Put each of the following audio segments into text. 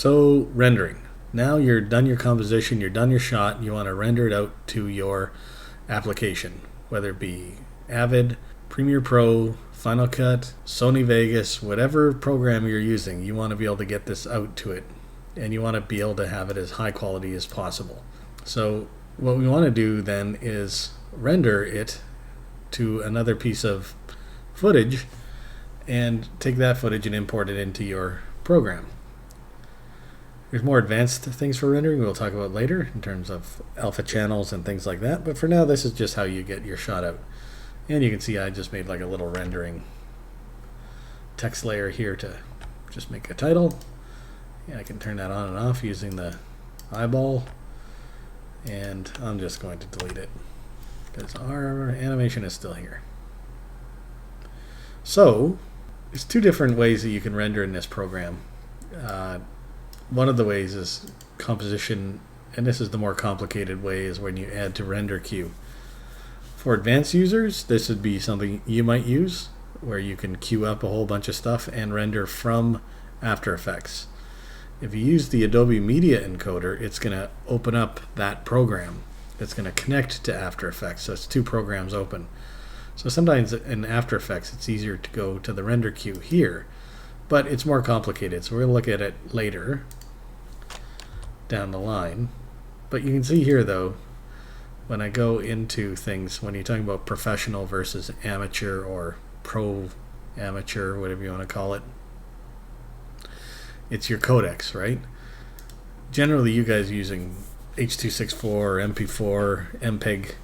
So rendering. Now you're done your composition, you're done your shot, you want to render it out to your application, whether it be Avid, Premiere Pro, Final Cut, Sony Vegas, whatever program you're using, you want to be able to get this out to it. And you want to be able to have it as high quality as possible. So what we want to do then is render it to another piece of footage and take that footage and import it into your program. There's more advanced things for rendering we'll talk about later in terms of alpha channels and things like that, but for now this is just how you get your shot out. And you can see I just made like a little rendering text layer here to just make a title. Yeah, I can turn that on and off using the eyeball, and I'm just going to delete it because our animation is still here. So there's two different ways that you can render in this program. One of the ways is composition, and this is the more complicated way, is when you add to render queue. For advanced users, this would be something you might use, where you can queue up a whole bunch of stuff and render from After Effects. If you use the Adobe Media Encoder, it's going to open up that program. It's going to connect to After Effects, so it's two programs open. So sometimes in After Effects, it's easier to go to the render queue here, but it's more complicated, so we're going to look at it later down the line. But you can see here though, when I go into things, when you're talking about professional versus amateur or pro amateur, whatever you want to call it, it's your codecs, right? Generally you guys are using H.264 or MP4, MPEG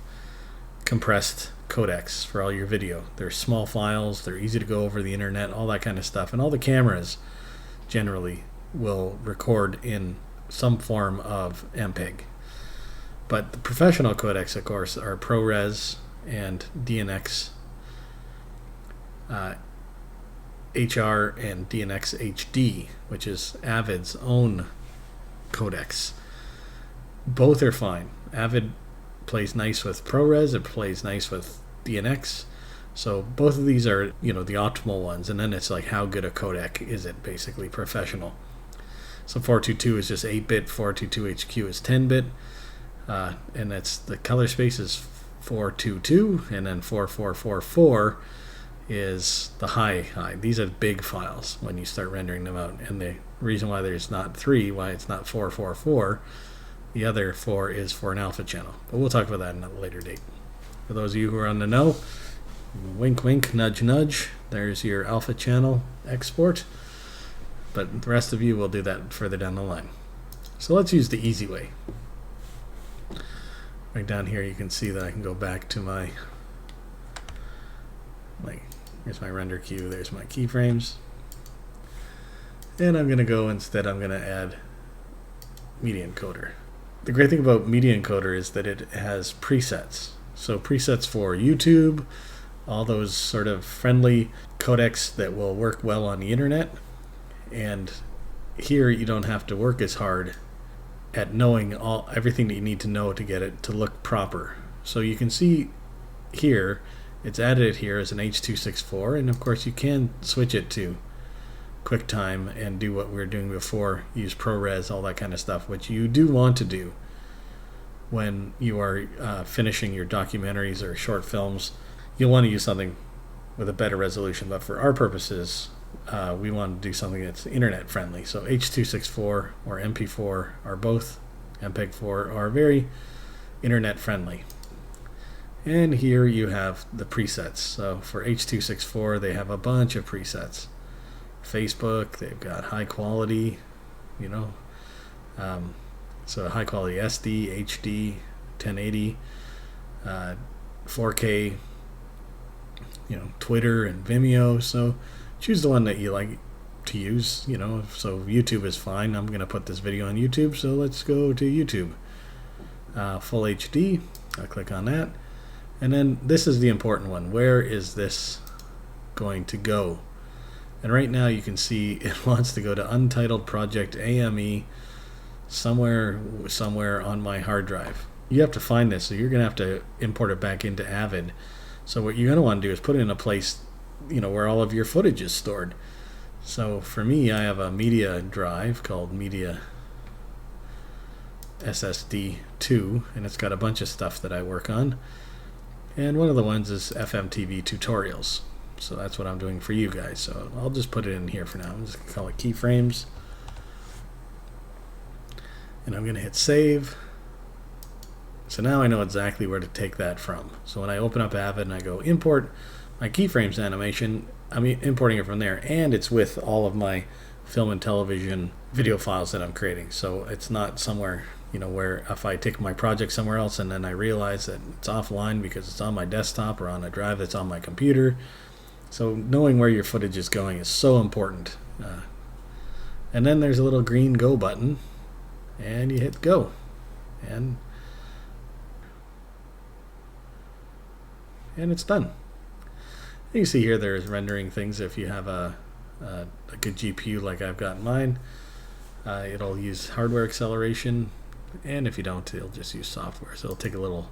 compressed codecs for all your video. They're small files, they're easy to go over the internet, all that kind of stuff, and all the cameras generally will record in some form of MPEG. But the professional codecs, of course, are ProRes and DNX HR and DNX HD, which is Avid's own codecs. Both are fine. Avid plays nice with ProRes, it plays nice with DNX. So both of these are, the optimal ones, and then it's like how good a codec is it, basically professional. So 422 is just 8-bit, 422HQ is 10-bit, and that's the color space is 422, and then 4444 is the high. These are big files when you start rendering them out, and the reason why there's not 3, why it's not 444, the other 4 is for an alpha channel. But we'll talk about that in a later date. For those of you who are on the know, wink wink, nudge nudge, there's your alpha channel export. But the rest of you will do that further down the line. So let's use the easy way. Right down here you can see that I can go back to my here's my render queue, there's my keyframes. And I'm going to go instead, I'm going to add Media Encoder. The great thing about Media Encoder is that it has presets. So presets for YouTube, all those sort of friendly codecs that will work well on the internet. And here you don't have to work as hard at knowing everything that you need to know to get it to look proper. So you can see here, it's added it here as an H.264, and of course you can switch it to QuickTime and do what we were doing before, use ProRes, all that kind of stuff, which you do want to do when you are finishing your documentaries or short films. You'll want to use something with a better resolution, but for our purposes, we want to do something that's internet friendly. So H.264 or MP4 are both, MPEG-4 are very internet friendly. And here you have the presets. So for H.264 they have a bunch of presets. Facebook, they've got high quality, so high quality SD, HD, 1080, 4K, Twitter and Vimeo. So choose the one that you like to use, so YouTube is fine. I'm going to put this video on YouTube, so let's go to YouTube. Full HD, I'll click on that. And then this is the important one. Where is this going to go? And right now you can see it wants to go to Untitled Project AME somewhere on my hard drive. You have to find this, so you're going to have to import it back into Avid. So what you're going to want to do is put it in a place where all of your footage is stored. So for me, I have a media drive called Media SSD2, and it's got a bunch of stuff that I work on. And one of the ones is FMTV tutorials. So that's what I'm doing for you guys. So I'll just put it in here for now. I'm just going to call it keyframes. And I'm going to hit save. So now I know exactly where to take that from. So when I open up Avid and I go import my keyframes animation, I'm importing it from there. And it's with all of my film and television video files that I'm creating. So it's not somewhere, where if I take my project somewhere else and then I realize that it's offline because it's on my desktop or on a drive that's on my computer. So knowing where your footage is going is so important. And then there's a little green go button, and you hit go. And it's done. You see here there's rendering things. If you have a good GPU like I've got mine, it'll use hardware acceleration, and if you don't, it'll just use software. So it'll take a little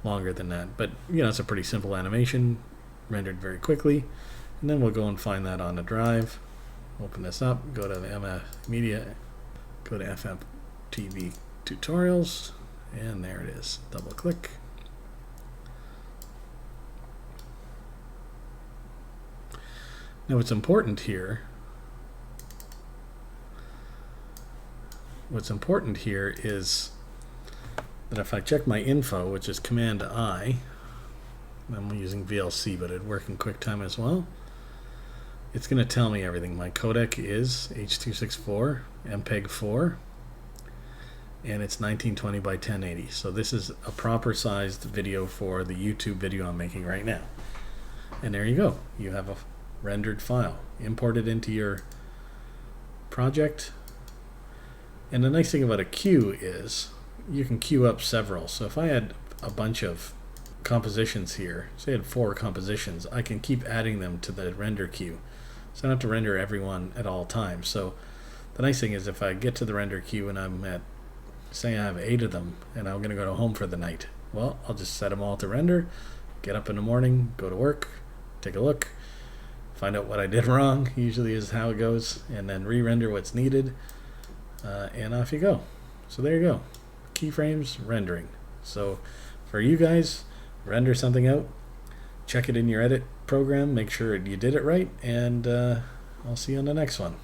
longer than that. But it's a pretty simple animation, rendered very quickly. And then we'll go and find that on the drive. Open this up, go to the MF Media, go to FMTV Tutorials, and there it is. Double click. Now what's important here is that if I check my info, which is Command I, I'm using VLC, but it'd work in QuickTime as well. It's going to tell me everything. My codec is H.264 MPEG-4, and it's 1920 by 1080. So this is a proper sized video for the YouTube video I'm making right now. And there you go. You have a rendered file. Import it into your project. And the nice thing about a queue is you can queue up several. So if I had a bunch of compositions here, say I had 4 compositions, I can keep adding them to the render queue. So I don't have to render everyone at all times. So the nice thing is if I get to the render queue and I'm at, say I have 8 of them and I'm going to go home for the night, well, I'll just set them all to render, get up in the morning, go to work, take a look, find out what I did wrong, usually is how it goes, and then re-render what's needed, and off you go. So there you go. Keyframes, rendering. So for you guys, render something out, check it in your edit program, make sure you did it right, and I'll see you on the next one.